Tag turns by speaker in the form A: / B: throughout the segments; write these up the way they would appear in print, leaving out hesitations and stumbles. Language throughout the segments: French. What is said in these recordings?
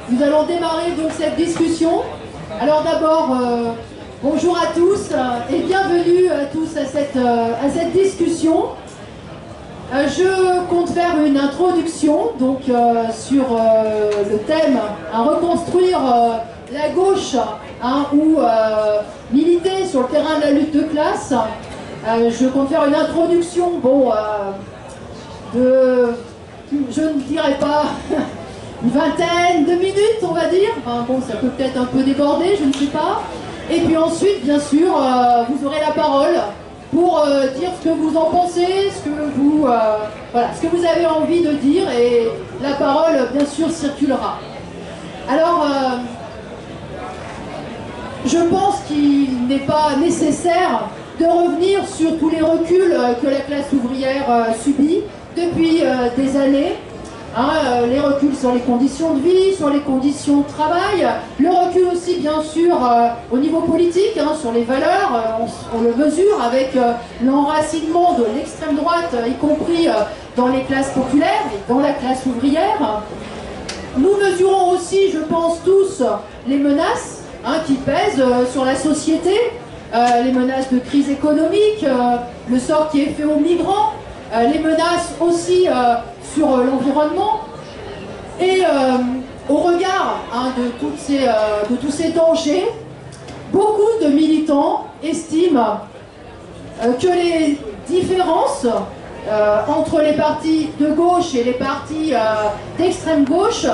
A: Nous allons démarrer donc cette discussion. Alors d'abord, bonjour à tous et bienvenue à tous à cette discussion. Je compte faire une introduction donc, sur le thème reconstruire la gauche ou militer sur le terrain de la lutte de classe. Je compte faire une introduction je ne dirais pas une vingtaine de minutes, on va dire. Enfin, bon, ça peut peut-être un peu déborder, je ne sais pas. Et puis ensuite, bien sûr, vous aurez la parole pour dire ce que vous en pensez, ce que vous avez envie de dire, et la parole, bien sûr, circulera. Alors, je pense qu'il n'est pas nécessaire de revenir sur tous les reculs que la classe ouvrière subit depuis des années. Les reculs sur les conditions de vie, sur les conditions de travail, le recul aussi bien sûr au niveau politique, sur les valeurs, on le mesure avec l'enracinement de l'extrême droite, y compris dans les classes populaires et dans la classe ouvrière. Nous mesurons aussi, je pense tous, les menaces qui pèsent sur la société, les menaces de crise économique, le sort qui est fait aux migrants, les menaces aussi sur l'environnement, et au regard de tous ces dangers, beaucoup de militants estiment que les différences entre les partis de gauche et les partis d'extrême gauche,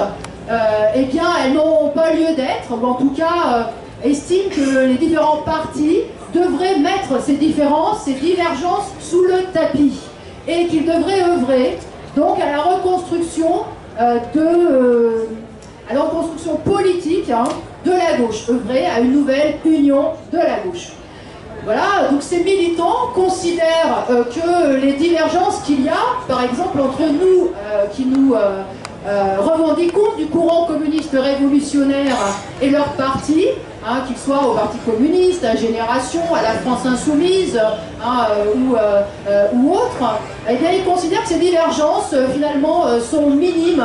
A: eh bien, elles n'ont pas lieu d'être, ou en tout cas estiment que les différents partis devraient mettre ces différences, ces divergences sous le tapis, et qu'ils devraient œuvrer donc à la reconstruction politique de la gauche, œuvrer à une nouvelle union de la gauche. Voilà, donc ces militants considèrent que les divergences qu'il y a, par exemple entre nous qui nous revendiquons du courant communiste révolutionnaire et leur parti, qu'ils soient au Parti communiste, à Génération, à la France Insoumise ou autre, eh bien, ils considèrent que ces divergences finalement sont minimes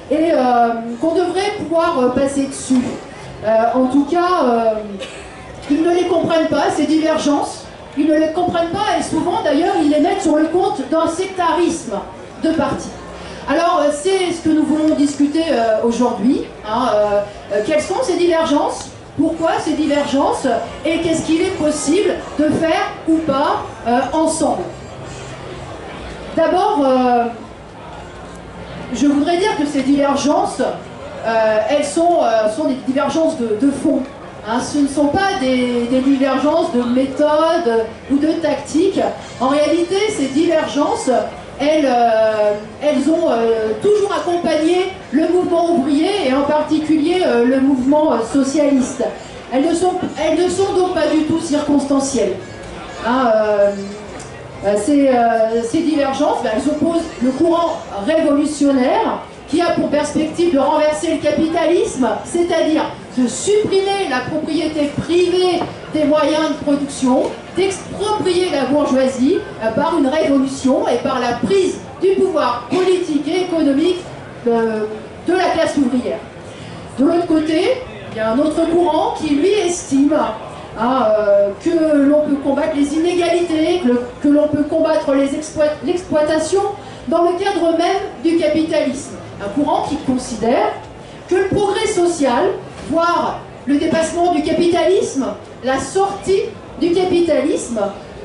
A: et qu'on devrait pouvoir passer dessus. En tout cas, ils ne les comprennent pas, ces divergences, ils ne les comprennent pas, et souvent d'ailleurs ils les mettent sur le compte d'un sectarisme de parti. Alors, c'est ce que nous voulons discuter aujourd'hui. Quelles sont ces divergences? Pourquoi ces divergences? Et qu'est-ce qu'il est possible de faire ou pas ensemble? D'abord, je voudrais dire que ces divergences, elles sont des divergences de fond. Ce ne sont pas des divergences de méthode ou de tactique. En réalité, ces divergences, elles ont toujours accompagné le mouvement ouvrier et en particulier le mouvement socialiste. Elles ne sont donc pas du tout circonstancielles. Ces divergences, elles opposent le courant révolutionnaire qui a pour perspective de renverser le capitalisme, c'est-à-dire de supprimer la propriété privée des moyens de production, d'exproprier la bourgeoisie par une révolution et par la prise du pouvoir politique et économique de la classe ouvrière. De l'autre côté, il y a un autre courant qui, lui, estime que l'on peut combattre les inégalités, que l'on peut combattre l'exploitation dans le cadre même du capitalisme. Un courant qui considère que le progrès social, voire le dépassement du capitalisme, la sortie du capitalisme,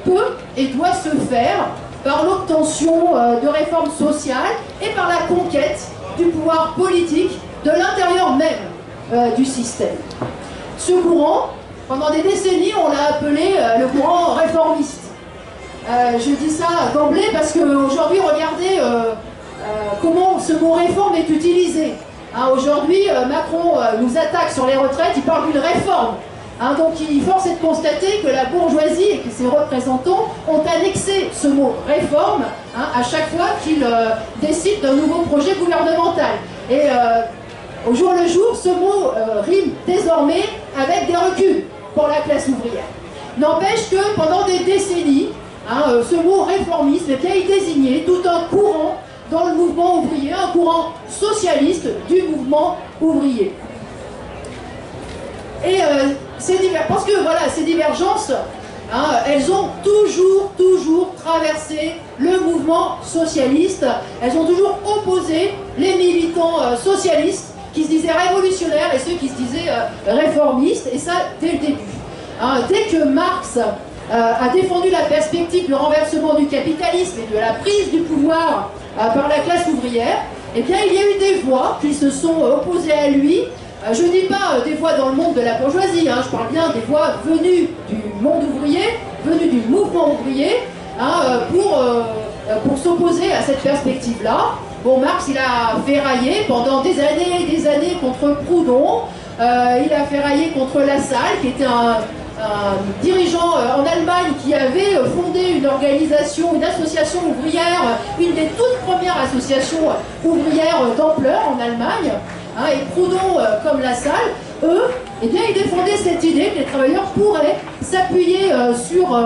A: peut et doit se faire par l'obtention de réformes sociales et par la conquête du pouvoir politique de l'intérieur même du système. Ce courant, pendant des décennies, on l'a appelé le courant réformiste. Je dis ça d'emblée parce qu'aujourd'hui, regardez comment ce mot réforme est utilisé. Aujourd'hui, Macron nous attaque sur les retraites, il parle d'une réforme. Donc il force est de constater que la bourgeoisie et que ses représentants ont annexé ce mot réforme à chaque fois qu'ils décident d'un nouveau projet gouvernemental. Et au jour le jour, ce mot rime désormais avec des reculs pour la classe ouvrière. N'empêche que pendant des décennies, ce mot réformisme, il désignait tout un courant dans le mouvement ouvrier, un courant socialiste du mouvement ouvrier. Et parce que voilà, ces divergences, hein, elles ont toujours traversé le mouvement socialiste. Elles ont toujours opposé les militants socialistes qui se disaient révolutionnaires et ceux qui se disaient réformistes, et ça dès le début. Hein, dès que Marx a défendu la perspective du renversement du capitalisme et de la prise du pouvoir par la classe ouvrière, eh bien il y a eu des voix qui se sont opposées à lui. Je ne dis pas des voix dans le monde de la bourgeoisie, hein, je parle bien des voix venues du monde ouvrier, venues du mouvement ouvrier, hein, pour s'opposer à cette perspective-là. Bon, Marx, il a ferraillé pendant des années contre Proudhon, il a ferraillé contre Lassalle, qui était un dirigeant en Allemagne qui avait fondé une organisation, une association ouvrière, une des toutes premières associations ouvrières d'ampleur en Allemagne. Hein, et Proudhon, comme Lassalle, eux, eh bien, ils défendaient cette idée que les travailleurs pourraient s'appuyer sur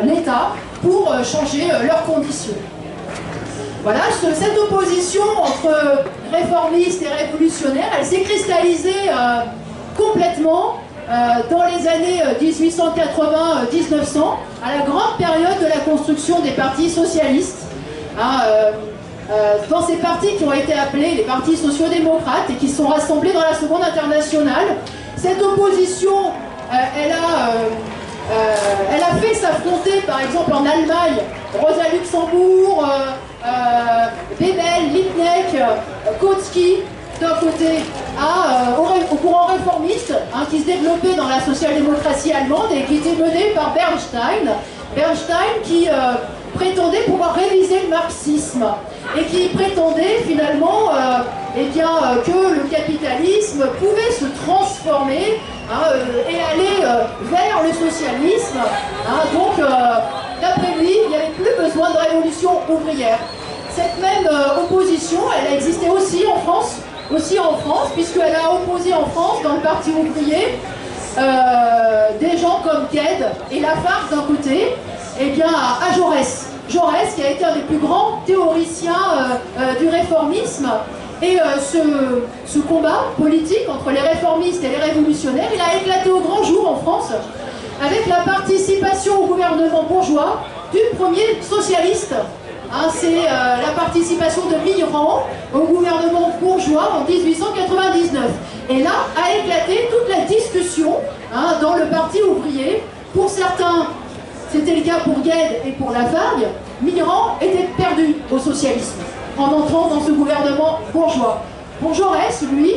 A: l'État pour changer leurs conditions. Voilà, cette opposition entre réformistes et révolutionnaires, elle s'est cristallisée complètement dans les années 1880-1900, à la grande période de la construction des partis socialistes. Hein, dans ces partis qui ont été appelés les partis sociaux-démocrates et qui sont rassemblés dans la Seconde Internationale. Cette opposition, elle a fait s'affronter, par exemple en Allemagne, Rosa Luxembourg, Bebel, Liebknecht, Kautsky, d'un côté, au courant réformiste, hein, qui se développait dans la social-démocratie allemande et qui était mené par Bernstein. Bernstein qui prétendait pouvoir réviser le marxisme et qui prétendait finalement que le capitalisme pouvait se transformer et aller vers le socialisme. Hein, donc, d'après lui, il n'y avait plus besoin de révolution ouvrière. Cette même opposition, elle a existé aussi en France, puisqu'elle a opposé en France, dans le Parti ouvrier, des gens comme Gued et Lafargue d'un côté, et bien à Jaurès. Jaurès qui a été un des plus grands théoriciens du réformisme. Et ce combat politique entre les réformistes et les révolutionnaires, il a éclaté au grand jour en France, avec la participation au gouvernement bourgeois du premier socialiste. Hein, c'est la participation de Mitterrand au gouvernement bourgeois en 1899. Et là a éclaté toute la discussion dans le Parti ouvrier. Pour certains, c'était le cas pour Gued et pour Lafargue, Mitterrand était perdu au socialisme en entrant dans ce gouvernement bourgeois. Pour Jaurès, lui,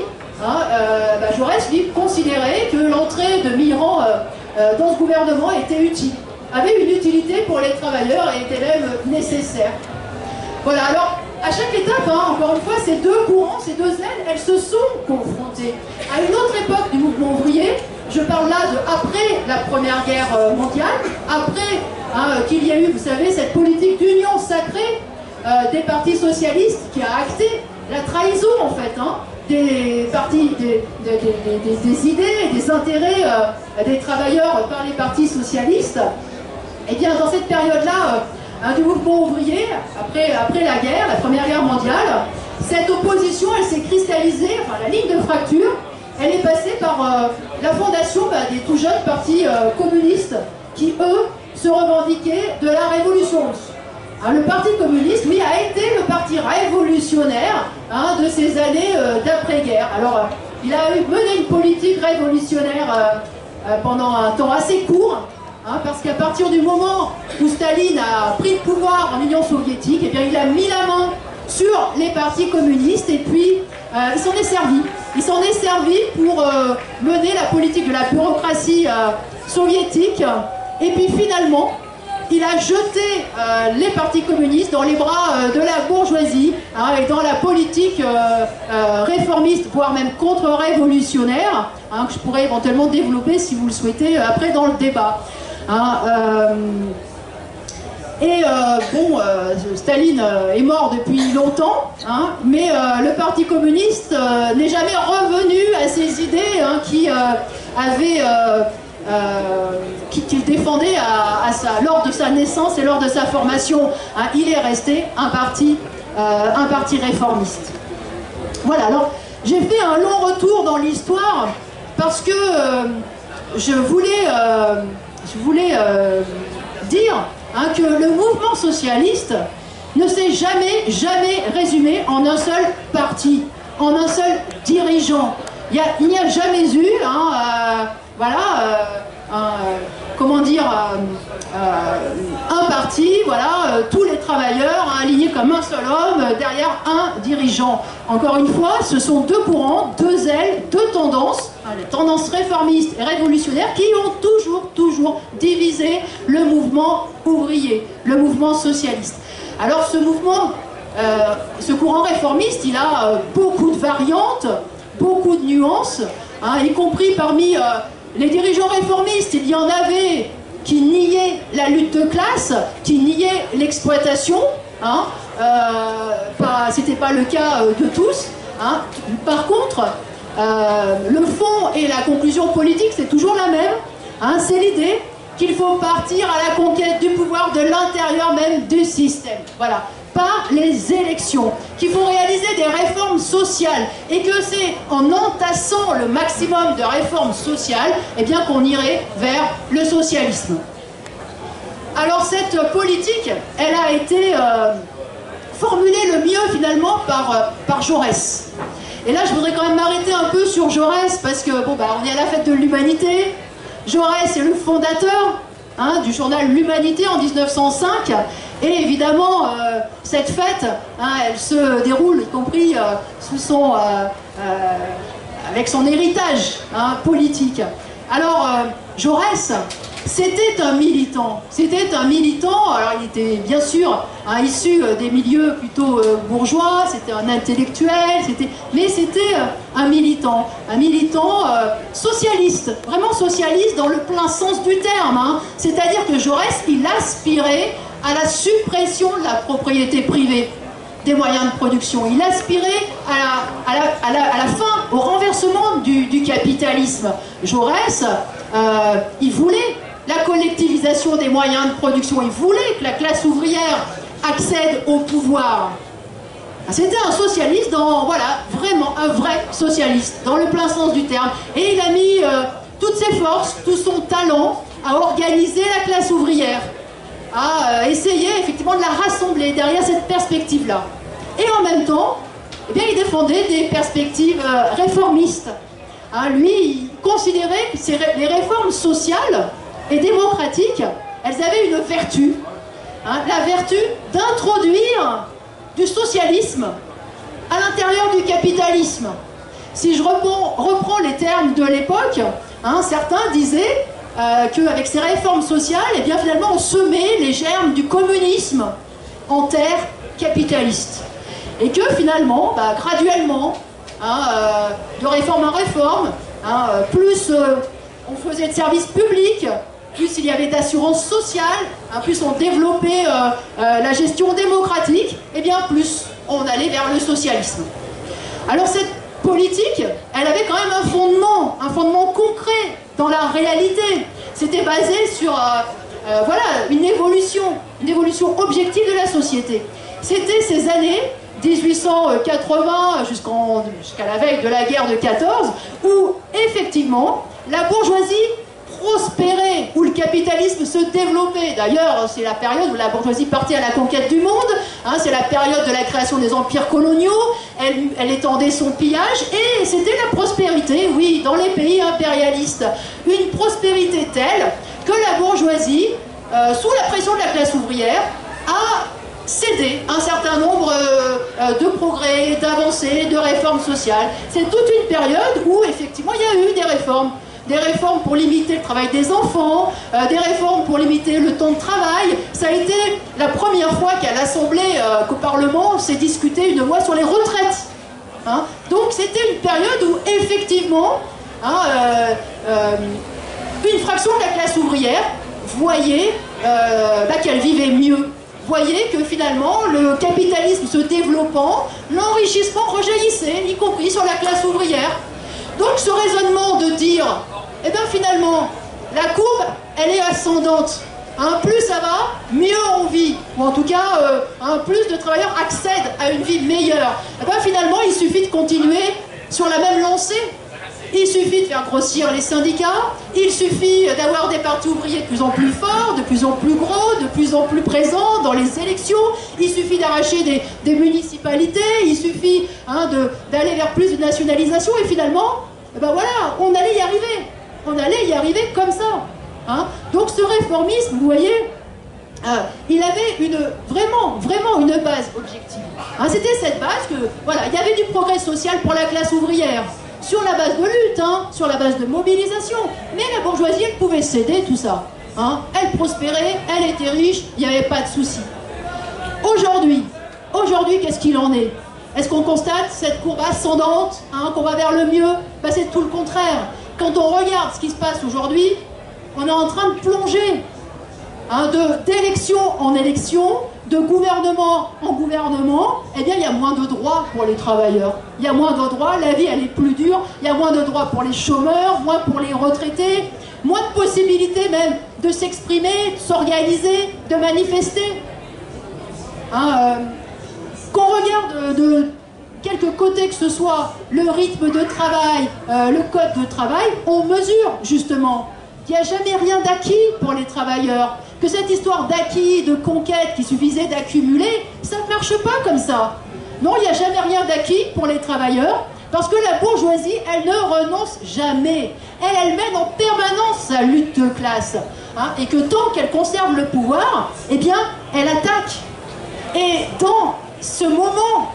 A: Jaurès, lui, considérait que l'entrée de Mitterrand dans ce gouvernement était utile, avait une utilité pour les travailleurs et était même nécessaire. Voilà, alors à chaque étape, encore une fois, ces deux courants, ces deux ailes, elles se sont confrontées. À une autre époque du mouvement ouvrier, je parle là de après la Première Guerre mondiale, après qu'il y a eu, vous savez, cette politique d'union sacrée des partis socialistes qui a acté la trahison, en fait, des partis, des idées, des intérêts des travailleurs par les partis socialistes. Et bien, dans cette période-là, du mouvement ouvrier, après la guerre, la Première Guerre mondiale, cette opposition, elle s'est cristallisée, enfin la ligne de fracture, elle est passée par la fondation des tout jeunes partis communistes qui, eux, se revendiquaient de la révolution russe. Le Parti communiste, lui, a été le parti révolutionnaire de ces années d'après-guerre. Alors, il a mené une politique révolutionnaire pendant un temps assez court, parce qu'à partir du moment où Staline a pris le pouvoir en Union soviétique, eh bien, il a mis la main sur les partis communistes et puis il s'en est servi. Il s'en est servi pour mener la politique de la bureaucratie soviétique. Et puis finalement, il a jeté les partis communistes dans les bras de la bourgeoisie, et dans la politique réformiste, voire même contre-révolutionnaire, que je pourrais éventuellement développer si vous le souhaitez après dans le débat. Staline est mort depuis longtemps, mais le Parti communiste n'est jamais revenu à ces idées qu'il défendait lors de sa naissance et lors de sa formation. Il est resté un parti un parti réformiste. Voilà, alors j'ai fait un long retour dans l'histoire parce que je voulais dire que le mouvement socialiste ne s'est jamais résumé en un seul parti, en un seul dirigeant. Il n'y a jamais eu, un parti, tous les travailleurs alignés comme un seul homme derrière un dirigeant. Encore une fois, ce sont deux courants, deux ailes, deux tendances, les tendances réformistes et révolutionnaires qui ont toujours divisé le mouvement ouvrier, le mouvement socialiste. Alors ce mouvement, ce courant réformiste, il a beaucoup de variantes, beaucoup de nuances, y compris parmi les dirigeants réformistes. Il y en avait qui niaient la lutte de classe, qui niaient l'exploitation. C'était pas le cas de tous. Par contre, le fond et la conclusion politique, c'est toujours la même. C'est l'idée qu'il faut partir à la conquête du pouvoir de l'intérieur même du système. Voilà. Par les élections, qu'il faut réaliser des réformes sociales et que c'est en entassant le maximum de réformes sociales qu'on irait vers le socialisme. Alors cette politique, elle a été formulée le mieux finalement par Jaurès. Et là je voudrais quand même m'arrêter un peu sur Jaurès parce que on est à la fête de l'Humanité. Jaurès est le fondateur du journal L'Humanité en 1905. Et évidemment, cette fête, elle se déroule, y compris avec son héritage politique. Alors, Jaurès, c'était un militant. Alors il était bien sûr issu des milieux plutôt bourgeois, c'était un intellectuel, mais c'était un militant socialiste, vraiment socialiste dans le plein sens du terme. C'est-à-dire que Jaurès, il aspirait à la suppression de la propriété privée des moyens de production. Il aspirait à la fin, au renversement du capitalisme. Jaurès, il voulait la collectivisation des moyens de production. Il voulait que la classe ouvrière accède au pouvoir. C'était un socialiste, vraiment un vrai socialiste, dans le plein sens du terme. Et il a mis toutes ses forces, tout son talent à organiser la classe ouvrière, à essayer effectivement de la rassembler derrière cette perspective-là. Et en même temps, il défendait des perspectives réformistes. Lui, il considérait que les réformes sociales et démocratiques, elles avaient une vertu, la vertu d'introduire du socialisme à l'intérieur du capitalisme. Si je reprends les termes de l'époque, certains disaient qu'avec ces réformes sociales, finalement on semait les germes du communisme en terre capitaliste. Et que finalement, graduellement, de réforme en réforme, plus on faisait de services publics, plus il y avait d'assurance sociale, plus on développait la gestion démocratique, plus on allait vers le socialisme. Alors cette politique, elle avait quand même un fondement concret dans la réalité. C'était basé sur une évolution objective de la société. C'était ces années 1880 jusqu'à la veille de la guerre de 14, où effectivement la bourgeoisie prospérait, où le capitalisme se développait. D'ailleurs, c'est la période où la bourgeoisie partait à la conquête du monde, c'est la période de la création des empires coloniaux, elle étendait son pillage, et c'était la prospérité, oui, dans les pays impérialistes. Une prospérité telle que la bourgeoisie, sous la pression de la classe ouvrière, a cédé un certain nombre de progrès, d'avancées, de réformes sociales. C'est toute une période où, effectivement, il y a eu des réformes. Des réformes pour limiter le travail des enfants, des réformes pour limiter le temps de travail. Ça a été la première fois qu'à l'Assemblée, qu'au Parlement, s'est discuté une loi sur les retraites. Donc c'était une période où, effectivement, une fraction de la classe ouvrière voyait qu'elle vivait mieux. Voyait que finalement, le capitalisme se développant, l'enrichissement rejaillissait, y compris sur la classe ouvrière. Donc ce raisonnement de dire, finalement, la courbe, elle est ascendante. plus ça va, mieux on vit. Ou en tout cas, plus de travailleurs accèdent à une vie meilleure. Et bien finalement, il suffit de continuer sur la même lancée. Il suffit de faire grossir les syndicats, il suffit d'avoir des partis ouvriers de plus en plus forts, de plus en plus gros, de plus en plus présents dans les élections, il suffit d'arracher des municipalités, il suffit d'aller vers plus de nationalisation et finalement, ben voilà, on allait y arriver comme ça. Donc ce réformisme, vous voyez, il avait vraiment une base objective. C'était cette base que, voilà, il y avait du progrès social pour la classe ouvrière, sur la base de lutte, sur la base de mobilisation. Mais la bourgeoisie, elle pouvait céder tout ça. Elle prospérait, elle était riche, il n'y avait pas de souci. Aujourd'hui, qu'est-ce qu'il en est? Est-ce qu'on constate cette courbe ascendante, qu'on va vers le mieux? C'est tout le contraire. Quand on regarde ce qui se passe aujourd'hui, on est en train de plonger d'élection en élection, de gouvernement en gouvernement. Eh bien, il y a moins de droits pour les travailleurs. Il y a moins de droits, la vie, elle est plus dure. Il y a moins de droits pour les chômeurs, moins pour les retraités, moins de possibilités même de s'exprimer, de s'organiser, de manifester. Qu'on regarde de quelque côté que ce soit le rythme de travail, le code de travail, on mesure justement qu'il n'y a jamais rien d'acquis pour les travailleurs, que cette histoire d'acquis, de conquête qui suffisait d'accumuler, ça ne marche pas comme ça. Non, il n'y a jamais rien d'acquis pour les travailleurs, parce que la bourgeoisie, elle ne renonce jamais. Elle mène en permanence sa lutte de classe. Et que tant qu'elle conserve le pouvoir, eh bien, elle attaque. Et dans ce moment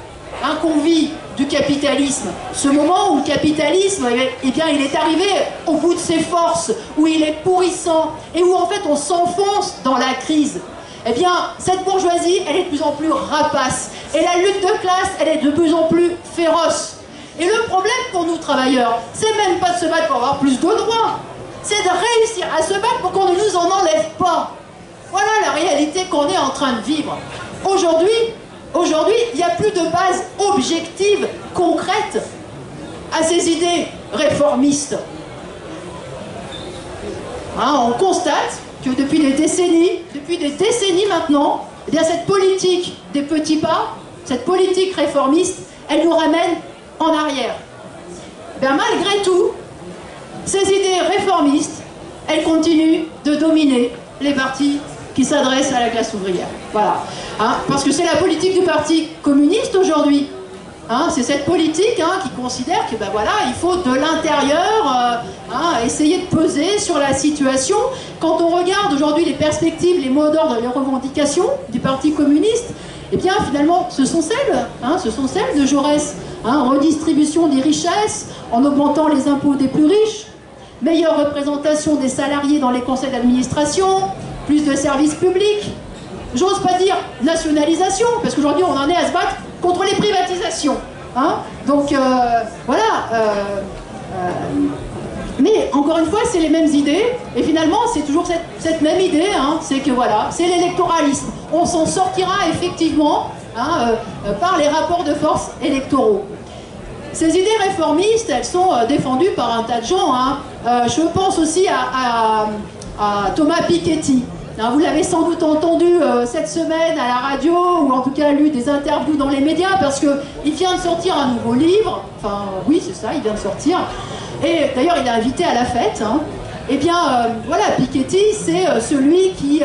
A: qu'on vit du capitalisme, ce moment où le capitalisme, eh bien, il est arrivé au bout de ses forces, où il est pourrissant, et où en fait on s'enfonce dans la crise, eh bien, cette bourgeoisie, elle est de plus en plus rapace, et la lutte de classe, elle est de plus en plus féroce. Et le problème pour nous travailleurs, c'est même pas de se battre pour avoir plus de droits, c'est de réussir à se battre pour qu'on ne nous en enlève pas. Voilà la réalité qu'on est en train de vivre. Aujourd'hui, il n'y a plus de base objective, concrète, à ces idées réformistes. On constate que depuis des décennies maintenant, eh bien, cette politique des petits pas, cette politique réformiste, elle nous ramène en arrière. Ben, malgré tout, ces idées réformistes, elles continuent de dominer les partis qui s'adressent à la classe ouvrière. Voilà. Parce que c'est la politique du Parti communiste aujourd'hui. C'est cette politique qui considère que voilà, il faut de l'intérieur essayer de peser sur la situation. Quand on regarde aujourd'hui les perspectives, les mots d'ordre, les revendications du Parti communiste, eh bien finalement ce sont celles de Jaurès. Redistribution des richesses en augmentant les impôts des plus riches, meilleure représentation des salariés dans les conseils d'administration, plus de services publics, j'ose pas dire nationalisation, parce qu'aujourd'hui on en est à se battre contre les privatisations. Donc voilà. Mais encore une fois, c'est les mêmes idées, et finalement c'est toujours cette même idée, c'est que voilà, c'est l'électoralisme. On s'en sortira effectivement par les rapports de force électoraux. Ces idées réformistes, elles sont défendues par un tas de gens. Je pense aussi à Thomas Piketty. Vous l'avez sans doute entendu cette semaine à la radio, ou en tout cas lu des interviews dans les médias, parce qu'il vient de sortir un nouveau livre. Enfin, oui, c'est ça, il vient de sortir. Et d'ailleurs, il est invité à la fête. Eh bien, voilà, Piketty, c'est celui qui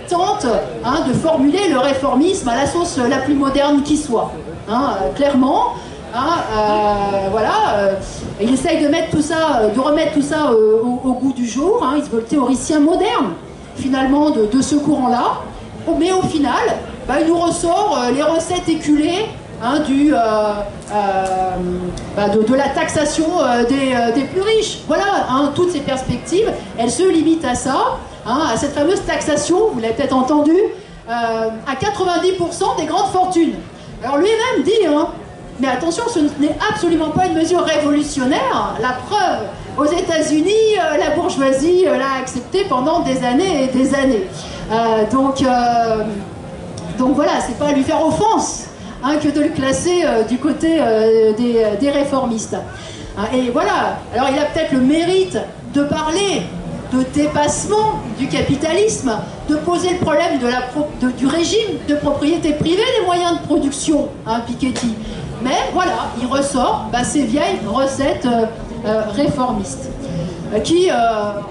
A: tente de formuler le réformisme à la sauce la plus moderne qui soit. Clairement. Il essaye de mettre tout ça, de remettre tout ça au goût du jour. Il se veut le théoricien moderne, finalement, de ce courant-là. Mais au final, il nous ressort les recettes éculées de la taxation des plus riches. Voilà, toutes ces perspectives, elles se limitent à ça, à cette fameuse taxation, vous l'avez peut-être entendu, à 90% des grandes fortunes. Alors lui-même dit, mais attention, ce n'est absolument pas une mesure révolutionnaire. La preuve, aux États-Unis, la bourgeoisie l'a accepté pendant des années et des années. Donc voilà, c'est pas à lui faire offense que de le classer du côté des réformistes. Et voilà, alors il a peut-être le mérite de parler de dépassement du capitalisme, de poser le problème du régime de propriété privée des moyens de production, hein, Piketty. Mais voilà, il ressort ces vieilles recettes réformistes, qui,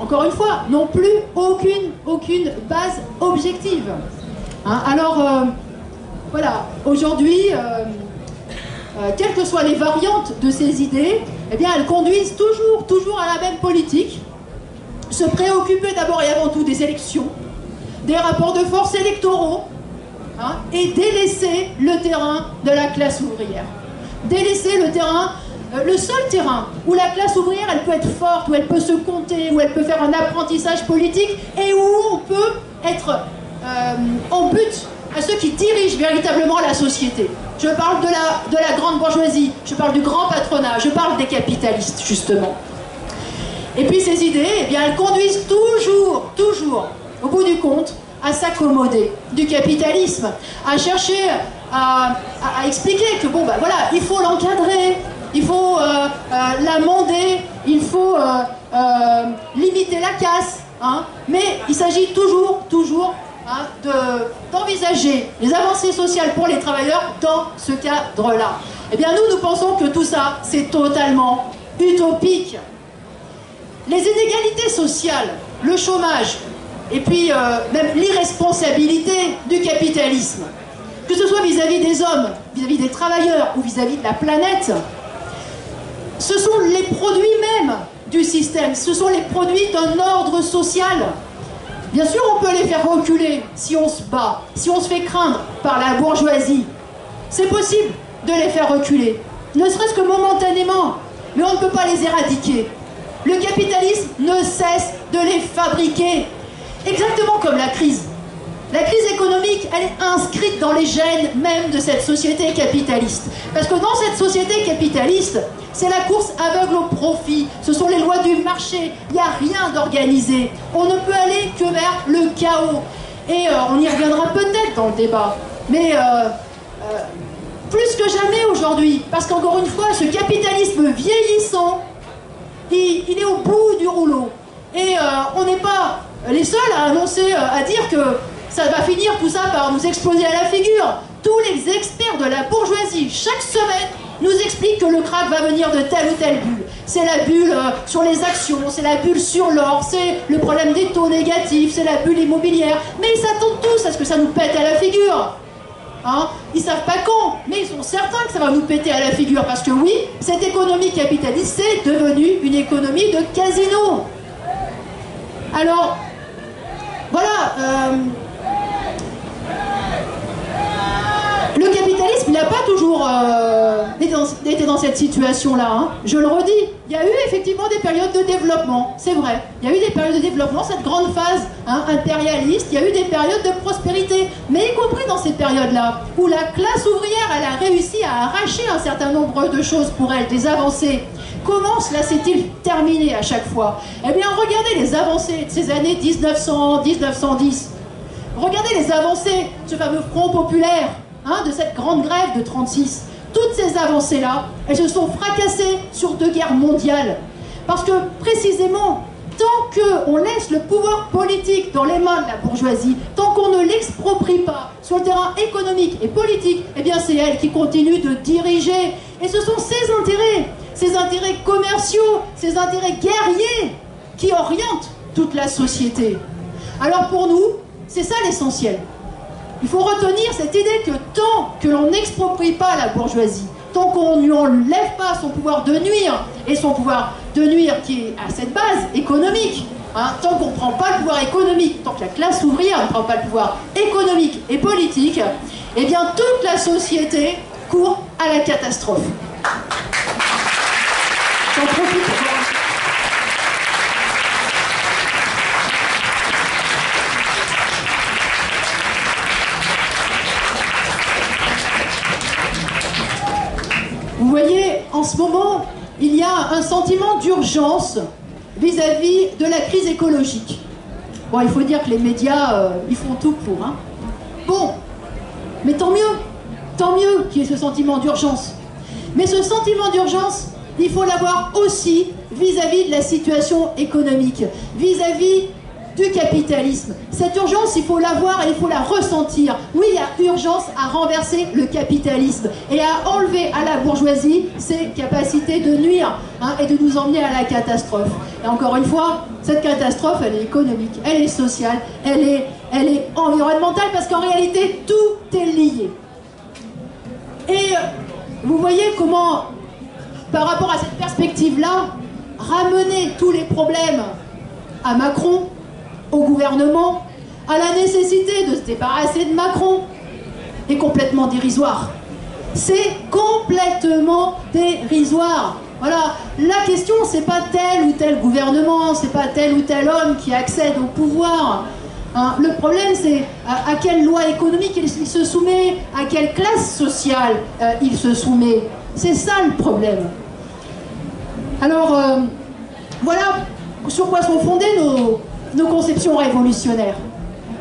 A: encore une fois, n'ont plus aucune base objective. Hein, alors, voilà, aujourd'hui, quelles que soient les variantes de ces idées, eh bien, elles conduisent toujours à la même politique. Se préoccuper d'abord et avant tout des élections, des rapports de force électoraux, hein, et délaisser le terrain de la classe ouvrière. Délaisser le terrain, le seul terrain où la classe ouvrière, elle peut être forte, où elle peut se compter, où elle peut faire un apprentissage politique et où on peut être en but à ceux qui dirigent véritablement la société. Je parle de la grande bourgeoisie, je parle du grand patronat, je parle des capitalistes, justement. Et puis ces idées, eh bien, elles conduisent toujours, au bout du compte, à s'accommoder du capitalisme, à chercher à expliquer que, bon, ben voilà, il faut l'encadrer, il faut l'amender, il faut limiter la casse, hein, mais il s'agit toujours hein, d'envisager les avancées sociales pour les travailleurs dans ce cadre-là. Eh bien, nous pensons que tout ça, c'est totalement utopique. Les inégalités sociales, le chômage, et puis même l'irresponsabilité du capitalisme, que ce soit vis-à-vis des hommes, vis-à-vis des travailleurs ou vis-à-vis de la planète, ce sont les produits mêmes du système, ce sont les produits d'un ordre social. Bien sûr, on peut les faire reculer si on se bat, si on se fait craindre par la bourgeoisie. C'est possible de les faire reculer, ne serait-ce que momentanément, mais on ne peut pas les éradiquer. Le capitalisme ne cesse de les fabriquer, exactement comme la crise. La crise économique, elle est inscrite dans les gènes même de cette société capitaliste. Parce que dans cette société capitaliste, c'est la course aveugle au profit, ce sont les lois du marché, il n'y a rien d'organisé. On ne peut aller que vers le chaos. Et on y reviendra peut-être dans le débat. Mais plus que jamais aujourd'hui, parce qu'encore une fois, ce capitalisme vieillissant, il est au bout du rouleau. Et on n'est pas les seuls à annoncer, à dire que ça va finir tout ça par nous exploser à la figure. Tous les experts de la bourgeoisie, chaque semaine, nous expliquent que le krach va venir de telle ou telle bulle. C'est la bulle sur les actions, c'est la bulle sur l'or, c'est le problème des taux négatifs, c'est la bulle immobilière. Mais ils s'attendent tous à ce que ça nous pète à la figure. Hein, ils savent pas quand, mais ils sont certains que ça va nous péter à la figure, parce que oui, cette économie capitaliste, c'est devenu une économie de casino. Alors, voilà, le capitalisme, il n'a pas toujours été dans cette situation-là, hein. Je le redis, il y a eu effectivement des périodes de développement, c'est vrai. Il y a eu des périodes de développement, cette grande phase impérialiste, il y a eu des périodes de prospérité, mais y compris dans ces périodes-là, où la classe ouvrière, elle a réussi à arracher un certain nombre de choses pour elle, des avancées. Comment cela s'est-il terminé à chaque fois? Eh bien, regardez les avancées de ces années 1900, 1910. Regardez les avancées de ce fameux Front populaire, de cette grande grève de 1936. Toutes ces avancées-là, elles se sont fracassées sur 2 guerres mondiales. Parce que, précisément, tant qu'on laisse le pouvoir politique dans les mains de la bourgeoisie, tant qu'on ne l'exproprie pas sur le terrain économique et politique, eh bien c'est elle qui continue de diriger. Et ce sont ces intérêts commerciaux, ces intérêts guerriers qui orientent toute la société. Alors pour nous, c'est ça l'essentiel. Il faut retenir cette idée que tant que l'on n'exproprie pas la bourgeoisie, tant qu'on ne lui enlève pas son pouvoir de nuire, et son pouvoir de nuire qui est à cette base économique, tant qu'on ne prend pas le pouvoir économique, tant que la classe ouvrière ne prend pas le pouvoir économique et politique, eh bien toute la société court à la catastrophe. J'en profite pour voir. Vous voyez, en ce moment, il y a un sentiment d'urgence vis-à-vis de la crise écologique. Bon, il faut dire que les médias, ils font tout pour. Bon, mais tant mieux qu'il y ait ce sentiment d'urgence. Mais ce sentiment d'urgence, il faut l'avoir aussi vis-à-vis de la situation économique, vis-à-vis du capitalisme. Cette urgence, il faut l'avoir et il faut la ressentir. Oui, il y a urgence à renverser le capitalisme et à enlever à la bourgeoisie ses capacités de nuire et de nous emmener à la catastrophe. Et encore une fois, cette catastrophe, elle est économique, elle est sociale, elle est environnementale, parce qu'en réalité, tout est lié. Et vous voyez comment, par rapport à cette perspective-là, ramener tous les problèmes à Macron, au gouvernement, à la nécessité de se débarrasser de Macron, est complètement dérisoire. C'est complètement dérisoire. Voilà, la question, c'est pas tel ou tel gouvernement, c'est pas tel ou tel homme qui accède au pouvoir. Hein, le problème, c'est à quelle loi économique il se soumet, à quelle classe sociale il se soumet. C'est ça le problème. Alors, voilà sur quoi sont fondées nos conceptions révolutionnaires.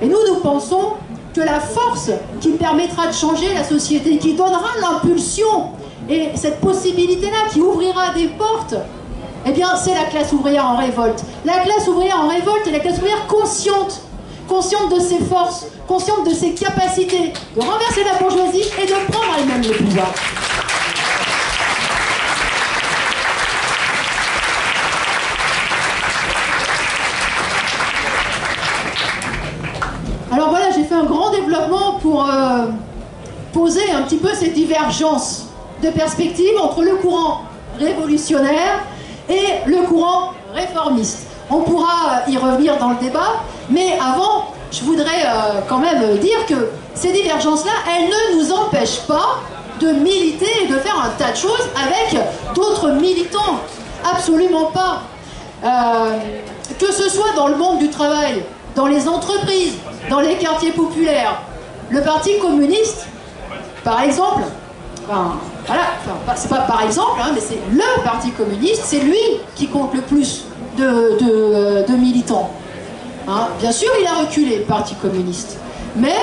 A: Et nous pensons que la force qui permettra de changer la société, qui donnera l'impulsion et cette possibilité-là, qui ouvrira des portes, eh bien, c'est la classe ouvrière en révolte. La classe ouvrière en révolte est la classe ouvrière consciente de ses forces, consciente de ses capacités de renverser la bourgeoisie et de prendre elle-même le pouvoir. Alors voilà, j'ai fait un grand développement pour poser un petit peu ces divergences de perspective entre le courant révolutionnaire et le courant réformiste. On pourra y revenir dans le débat, mais avant, je voudrais quand même dire que ces divergences-là, elles ne nous empêchent pas de militer et de faire un tas de choses avec d'autres militants. Absolument pas. Que ce soit dans le monde du travail, dans les entreprises, dans les quartiers populaires, le Parti communiste, par exemple, c'est pas par exemple, mais c'est le Parti communiste, c'est lui qui compte le plus de militants. Bien sûr, il a reculé, le Parti communiste, mais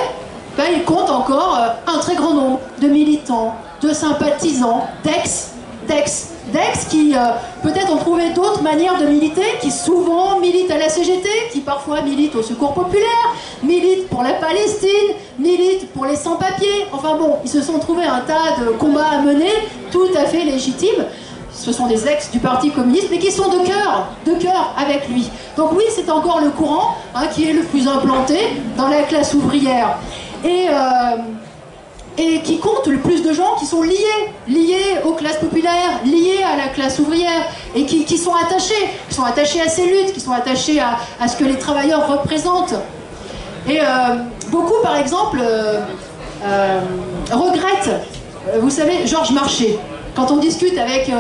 A: il compte encore un très grand nombre de militants, de sympathisants, d'ex qui peut-être ont trouvé d'autres manières de militer, qui souvent militent à la CGT, qui parfois militent au Secours populaire, militent pour la Palestine, militent pour les sans-papiers. Enfin bon, ils se sont trouvés un tas de combats à mener, tout à fait légitimes. Ce sont des ex du Parti communiste, mais qui sont de cœur avec lui. Donc oui, c'est encore le courant qui est le plus implanté dans la classe ouvrière. Et qui compte le plus de gens qui sont liés aux classes populaires, liés à la classe ouvrière, et qui sont attachés à ces luttes, qui sont attachés à ce que les travailleurs représentent. Et beaucoup, par exemple, regrettent, vous savez, Georges Marchais. Quand on discute avec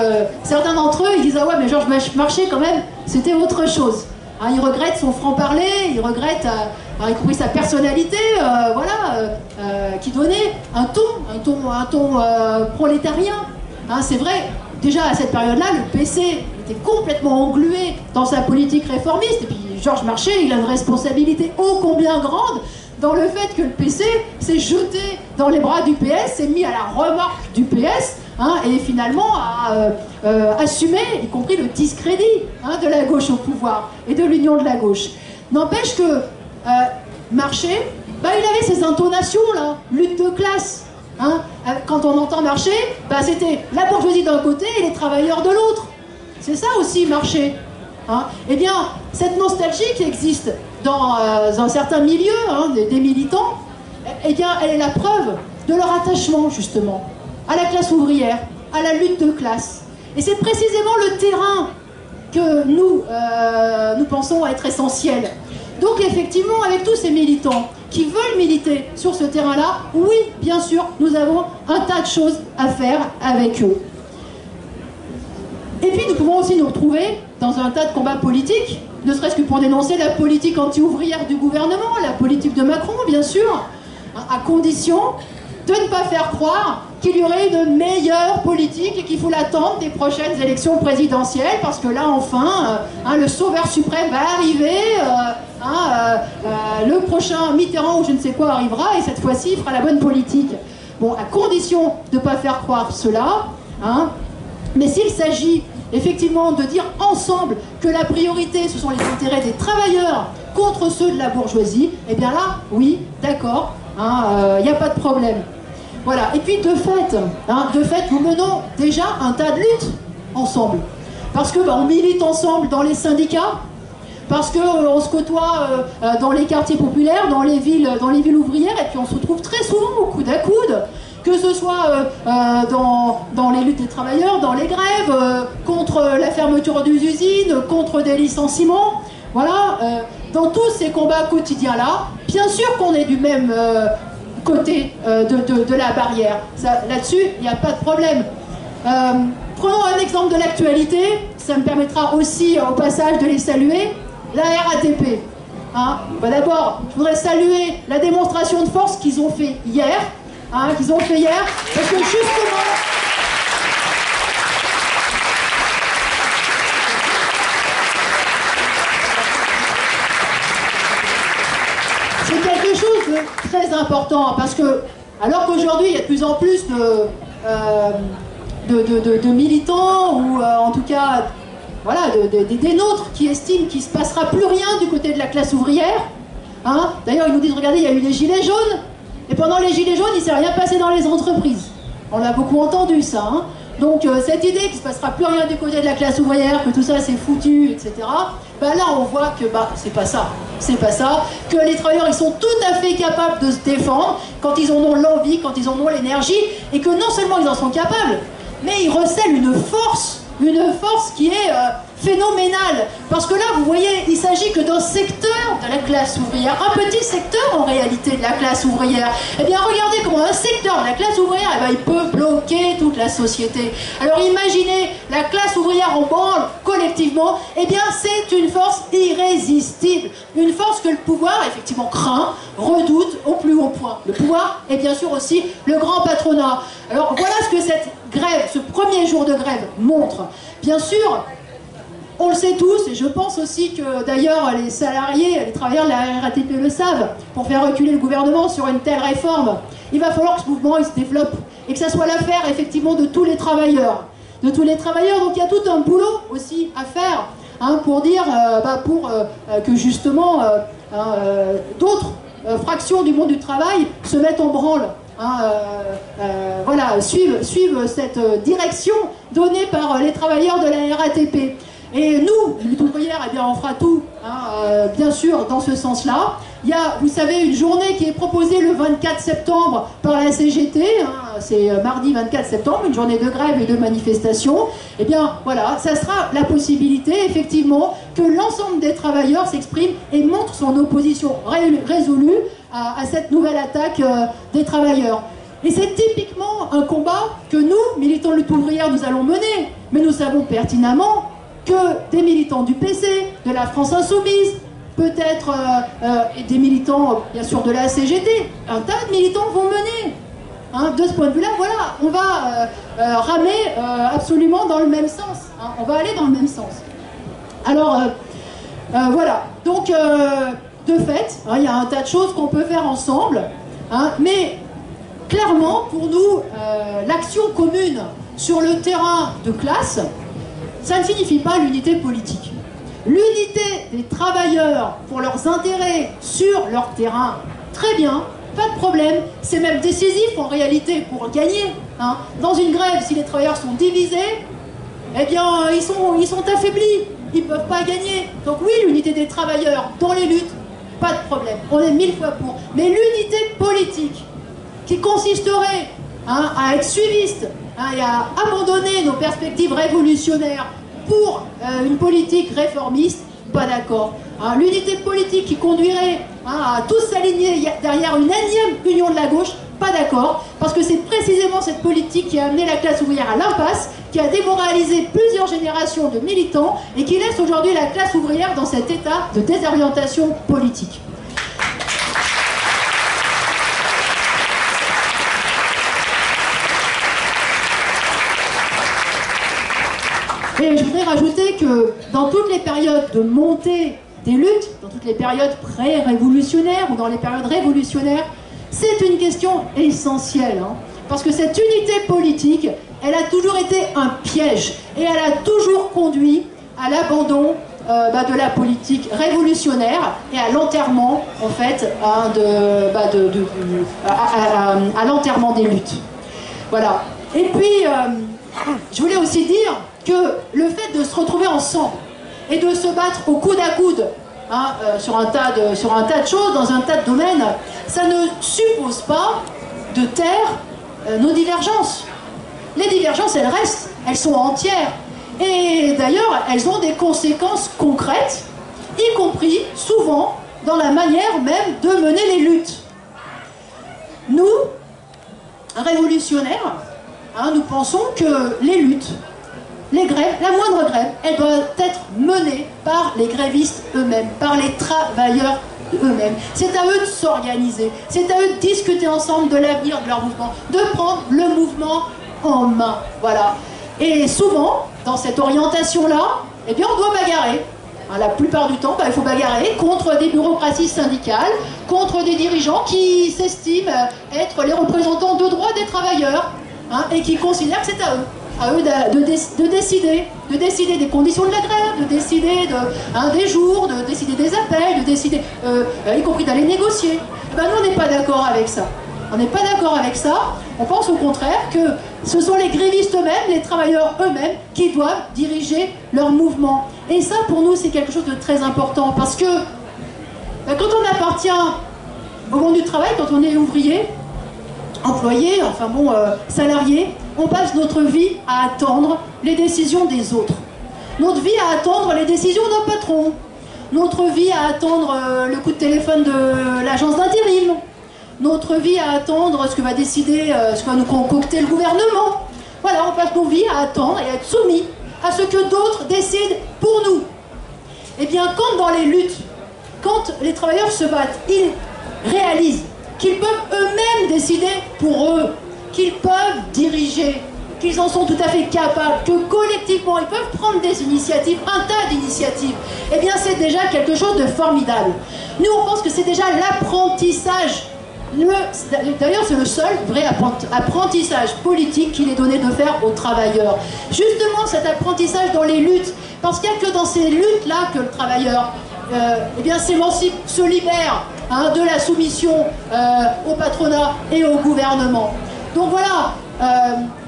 A: certains d'entre eux, ils disent « Ah ouais, mais Georges Marchais, quand même, c'était autre chose. » Il regrette son franc-parler, il regrette, y compris sa personnalité, qui donnait un ton prolétarien. C'est vrai, déjà à cette période-là, le PC était complètement englué dans sa politique réformiste, et puis Georges Marchais, il a une responsabilité ô combien grande dans le fait que le PC s'est jeté dans les bras du PS, s'est mis à la remorque du PS, et finalement a assumé, y compris le discrédit de la gauche au pouvoir et de l'union de la gauche. N'empêche que Marchais, il avait ces intonations-là, lutte de classe. Quand on entend Marchais, c'était la bourgeoisie d'un côté et les travailleurs de l'autre. C'est ça aussi Marchais. Eh bien, cette nostalgie qui existe dans un certain milieu des militants, eh bien, elle est la preuve de leur attachement, justement, à la classe ouvrière, à la lutte de classe. Et c'est précisément le terrain que nous pensons être essentiel. Donc, effectivement, avec tous ces militants qui veulent militer sur ce terrain-là, oui, bien sûr, nous avons un tas de choses à faire avec eux. Et puis, nous pouvons aussi nous retrouver dans un tas de combats politiques, ne serait-ce que pour dénoncer la politique anti-ouvrière du gouvernement, la politique de Macron, bien sûr, à condition de ne pas faire croire qu'il y aurait une meilleure politique et qu'il faut l'attendre des prochaines élections présidentielles, parce que là, enfin, le sauveur suprême va arriver, le prochain Mitterrand ou je ne sais quoi arrivera, et cette fois-ci, il fera la bonne politique. Bon, à condition de ne pas faire croire cela, Mais s'il s'agit effectivement de dire ensemble que la priorité ce sont les intérêts des travailleurs contre ceux de la bourgeoisie, eh bien là, oui, d'accord, il n'y a pas de problème. Voilà, et puis de fait, nous menons déjà un tas de luttes ensemble. Parce que on milite ensemble dans les syndicats, parce qu'on se côtoie dans les quartiers populaires, dans les villes ouvrières, et puis on se retrouve très souvent au coude à coude, que ce soit dans les luttes des travailleurs, dans les grèves, contre la fermeture des usines, contre des licenciements. Voilà, dans tous ces combats quotidiens-là, bien sûr qu'on est du même côté de la barrière. Là-dessus, il n'y a pas de problème. Prenons un exemple de l'actualité, ça me permettra aussi au passage de les saluer, la RATP. D'abord, je voudrais saluer la démonstration de force qu'ils ont fait hier, parce que justement... C'est quelque chose de très important, parce que, alors qu'aujourd'hui, il y a de plus en plus de militants, ou en tout cas, voilà, des nôtres qui estiment qu'il ne se passera plus rien du côté de la classe ouvrière. D'ailleurs, ils nous disent, regardez, il y a eu les gilets jaunes, et pendant les gilets jaunes, il ne s'est rien passé dans les entreprises. On a beaucoup entendu ça. Donc, cette idée qu'il ne se passera plus rien du côté de la classe ouvrière, que tout ça c'est foutu, etc., là, on voit que c'est pas ça. C'est pas ça. Que les travailleurs, ils sont tout à fait capables de se défendre quand ils en ont l'envie, quand ils en ont l'énergie, et que non seulement ils en sont capables, mais ils recèlent une force qui est phénoménale. Parce que là, vous voyez, il s'agit que d'un secteur de la classe ouvrière, un petit secteur en réalité de la classe ouvrière. Eh bien, regardez comment un secteur de la classe ouvrière, il peut bloquer toute la société. Alors imaginez la classe ouvrière en branle collectivement, eh bien c'est une force irrésistible. Une force que le pouvoir, effectivement, craint, redoute au plus haut point. Le pouvoir et bien sûr aussi le grand patronat. Alors voilà ce que cette grève, ce premier jour de grève montre. Bien sûr, on le sait tous, et je pense aussi que d'ailleurs les salariés, les travailleurs de la RATP le savent, pour faire reculer le gouvernement sur une telle réforme, il va falloir que ce mouvement il se développe, et que ça soit l'affaire effectivement de tous les travailleurs. Donc il y a tout un boulot aussi à faire, pour dire que justement d'autres fractions du monde du travail se mettent en branle. Suivent cette direction donnée par les travailleurs de la RATP. Et nous, les luttes ouvrières, on fera tout, bien sûr, dans ce sens-là. Il y a, vous savez, une journée qui est proposée le 24 septembre par la CGT, c'est mardi 24 septembre, une journée de grève et de manifestation. Eh bien, voilà, ça sera la possibilité, effectivement, que l'ensemble des travailleurs s'expriment et montrent son opposition résolue à cette nouvelle attaque des travailleurs. Et c'est typiquement un combat que nous, militants de lutte ouvrière, nous allons mener. Mais nous savons pertinemment que des militants du PC, de la France Insoumise, peut-être et des militants, bien sûr, de la CGT, un tas de militants vont mener. De ce point de vue-là, voilà, on va ramer absolument dans le même sens. On va aller dans le même sens. Alors, voilà. Donc, de fait, il y a un tas de choses qu'on peut faire ensemble, mais clairement, pour nous, l'action commune sur le terrain de classe, ça ne signifie pas l'unité politique. L'unité des travailleurs pour leurs intérêts sur leur terrain, très bien, pas de problème, c'est même décisif en réalité pour gagner. Dans une grève, si les travailleurs sont divisés, eh bien ils sont affaiblis, ils ne peuvent pas gagner. Donc oui, l'unité des travailleurs dans les luttes, pas de problème, on est 1000 fois pour. Mais l'unité politique, qui consisterait à être suiviste et à abandonner nos perspectives révolutionnaires pour une politique réformiste, pas d'accord. L'unité politique qui conduirait à tous s'aligner derrière une énième union de la gauche, pas d'accord, parce que c'est précisément cette politique qui a amené la classe ouvrière à l'impasse, qui a démoralisé plusieurs générations de militants et qui laisse aujourd'hui la classe ouvrière dans cet état de désorientation politique. Et je voudrais rajouter que dans toutes les périodes de montée des luttes, dans toutes les périodes pré-révolutionnaires ou dans les périodes révolutionnaires, c'est une question essentielle. Parce que cette unité politique elle a toujours été un piège et elle a toujours conduit à l'abandon de la politique révolutionnaire et à l'enterrement, en fait, à l'enterrement des luttes. Voilà. Et puis, je voulais aussi dire que le fait de se retrouver ensemble et de se battre au coude à coude, sur un tas de choses, dans un tas de domaines, ça ne suppose pas de taire nos divergences. Les divergences, elles restent, elles sont entières. Et d'ailleurs, elles ont des conséquences concrètes, y compris, souvent, dans la manière même de mener les luttes. Nous, révolutionnaires, nous pensons que les luttes, les grèves, la moindre grève, elle doit être menée par les grévistes eux-mêmes, par les travailleurs eux-mêmes. C'est à eux de s'organiser, c'est à eux de discuter ensemble de l'avenir de leur mouvement, de prendre le mouvement en main. Voilà. Et souvent, dans cette orientation-là, eh bien, on doit bagarrer. La plupart du temps, il faut bagarrer contre des bureaucraties syndicales, contre des dirigeants qui s'estiment être les représentants de droit des travailleurs, et qui considèrent que c'est à eux de décider des conditions de la grève, de décider des jours, de décider des appels, de décider, y compris d'aller négocier. Nous, on n'est pas d'accord avec ça. On n'est pas d'accord avec ça. On pense au contraire que ce sont les grévistes eux-mêmes, les travailleurs eux-mêmes, qui doivent diriger leur mouvement. Et ça, pour nous, c'est quelque chose de très important, parce que quand on appartient au monde du travail, quand on est ouvrier, employé, salarié, on passe notre vie à attendre les décisions des autres. Notre vie à attendre les décisions d'un patron. Notre vie à attendre le coup de téléphone de l'agence d'intérim. Notre vie à attendre ce que va décider, ce que va nous concocter le gouvernement. Voilà, on passe nos vies à attendre et à être soumis à ce que d'autres décident pour nous. Eh bien, quand dans les luttes, quand les travailleurs se battent, ils réalisent qu'ils peuvent eux-mêmes décider pour eux, qu'ils peuvent diriger, qu'ils en sont tout à fait capables, que collectivement ils peuvent prendre des initiatives, un tas d'initiatives, eh bien c'est déjà quelque chose de formidable. Nous on pense que c'est déjà l'apprentissage. D'ailleurs, c'est le seul vrai apprentissage politique qu'il est donné de faire aux travailleurs. Justement, cet apprentissage dans les luttes, parce qu'il n'y a que dans ces luttes-là que le travailleur s'émancipe, se libère de la soumission au patronat et au gouvernement. Donc voilà,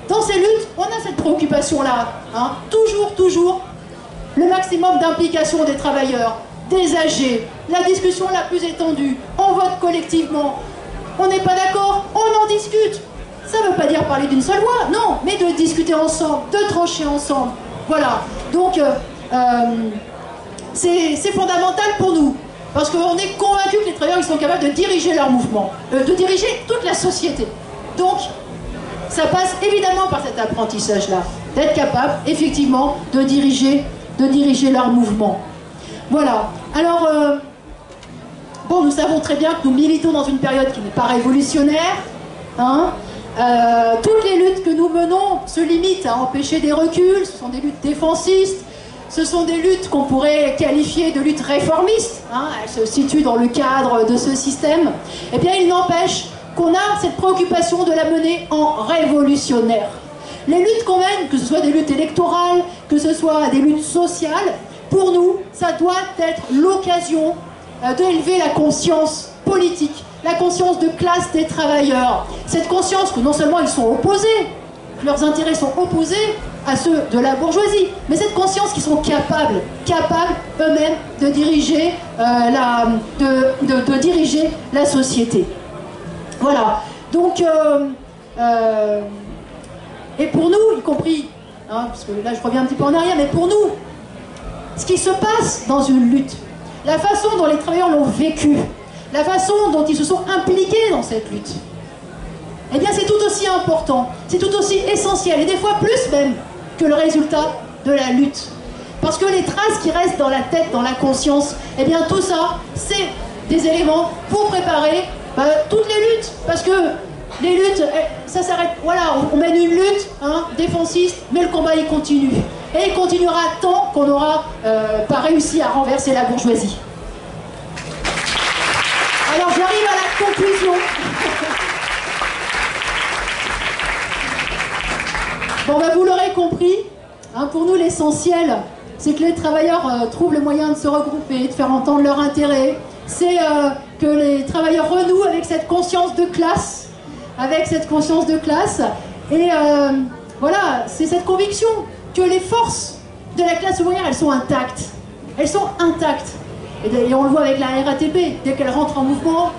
A: dans ces luttes, on a cette préoccupation-là. Toujours, le maximum d'implication des travailleurs, des âgés, la discussion la plus étendue, on vote collectivement. On n'est pas d'accord, on en discute. Ça ne veut pas dire parler d'une seule loi, non, mais de discuter ensemble, de trancher ensemble. Voilà, donc c'est fondamental pour nous, parce qu'on est convaincus que les travailleurs ils sont capables de diriger leur mouvement, de diriger toute la société. Donc, ça passe évidemment par cet apprentissage-là, d'être capable, effectivement, de diriger leur mouvement. Voilà, alors... nous savons très bien que nous militons dans une période qui n'est pas révolutionnaire. Toutes les luttes que nous menons se limitent à empêcher des reculs, ce sont des luttes défensistes, ce sont des luttes qu'on pourrait qualifier de luttes réformistes, elles se situent dans le cadre de ce système. Eh bien, il n'empêche qu'on a cette préoccupation de la mener en révolutionnaire. Les luttes qu'on mène, que ce soit des luttes électorales, que ce soit des luttes sociales, pour nous, ça doit être l'occasion d'élever la conscience politique, la conscience de classe des travailleurs. Cette conscience que non seulement ils sont opposés, leurs intérêts sont opposés à ceux de la bourgeoisie, mais cette conscience qu'ils sont capables eux-mêmes de diriger, de diriger la société. Voilà. Donc, et pour nous, y compris, parce que là je reviens un petit peu en arrière, mais pour nous, ce qui se passe dans une lutte, la façon dont les travailleurs l'ont vécu, la façon dont ils se sont impliqués dans cette lutte, eh bien c'est tout aussi important, c'est tout aussi essentiel, et des fois plus même que le résultat de la lutte. Parce que les traces qui restent dans la tête, dans la conscience, eh bien tout ça, c'est des éléments pour préparer toutes les luttes. Parce que les luttes, ça s'arrête, voilà, on mène une lutte défensiste, mais le combat il continue. Et il continuera tant qu'on n'aura pas réussi à renverser la bourgeoisie. Alors j'arrive à la conclusion. Bon, ben, vous l'aurez compris, hein, pour nous l'essentiel, c'est que les travailleurs trouvent le moyen de se regrouper, de faire entendre leurs intérêts. C'est que les travailleurs renouent avec cette conscience de classe, Et voilà, c'est cette conviction que les forces de la classe ouvrière, elles sont intactes. Elles sont intactes. Et on le voit avec la RATP, dès qu'elle rentre en mouvement,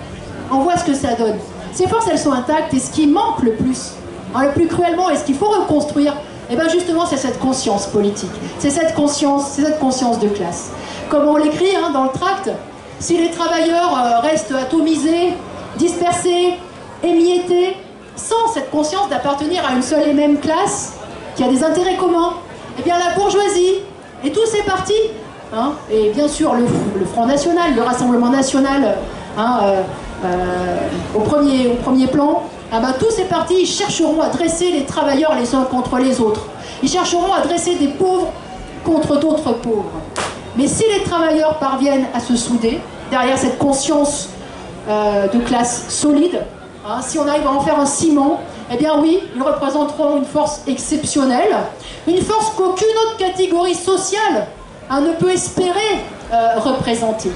A: on voit ce que ça donne. Ces forces, elles sont intactes, et ce qui manque le plus, hein, le plus cruellement, et ce qu'il faut reconstruire, et bien justement, c'est cette conscience politique. C'est cette conscience de classe. Comme on l'écrit hein, dans le tract, si les travailleurs restent atomisés, dispersés, émiettés, sans cette conscience d'appartenir à une seule et même classe, qui a des intérêts communs, eh bien la bourgeoisie et tous ces partis, hein, et bien sûr le Front National, le Rassemblement National, hein, au premier plan, ah ben, tous ces partis ils chercheront à dresser les travailleurs les uns contre les autres. Ils chercheront à dresser des pauvres contre d'autres pauvres. Mais si les travailleurs parviennent à se souder derrière cette conscience de classe solide, hein, si on arrive à en faire un ciment, eh bien oui, ils représenteront une force exceptionnelle, une force qu'aucune autre catégorie sociale hein, ne peut espérer représenter.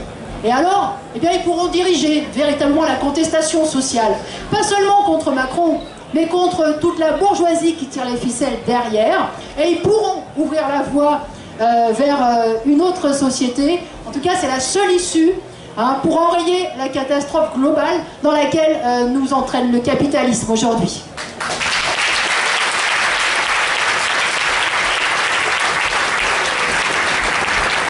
A: Et alors, eh bien, ils pourront diriger véritablement la contestation sociale, pas seulement contre Macron, mais contre toute la bourgeoisie qui tire les ficelles derrière, et ils pourront ouvrir la voie vers une autre société. En tout cas, c'est la seule issue hein, pour enrayer la catastrophe globale dans laquelle nous entraîne le capitalisme aujourd'hui.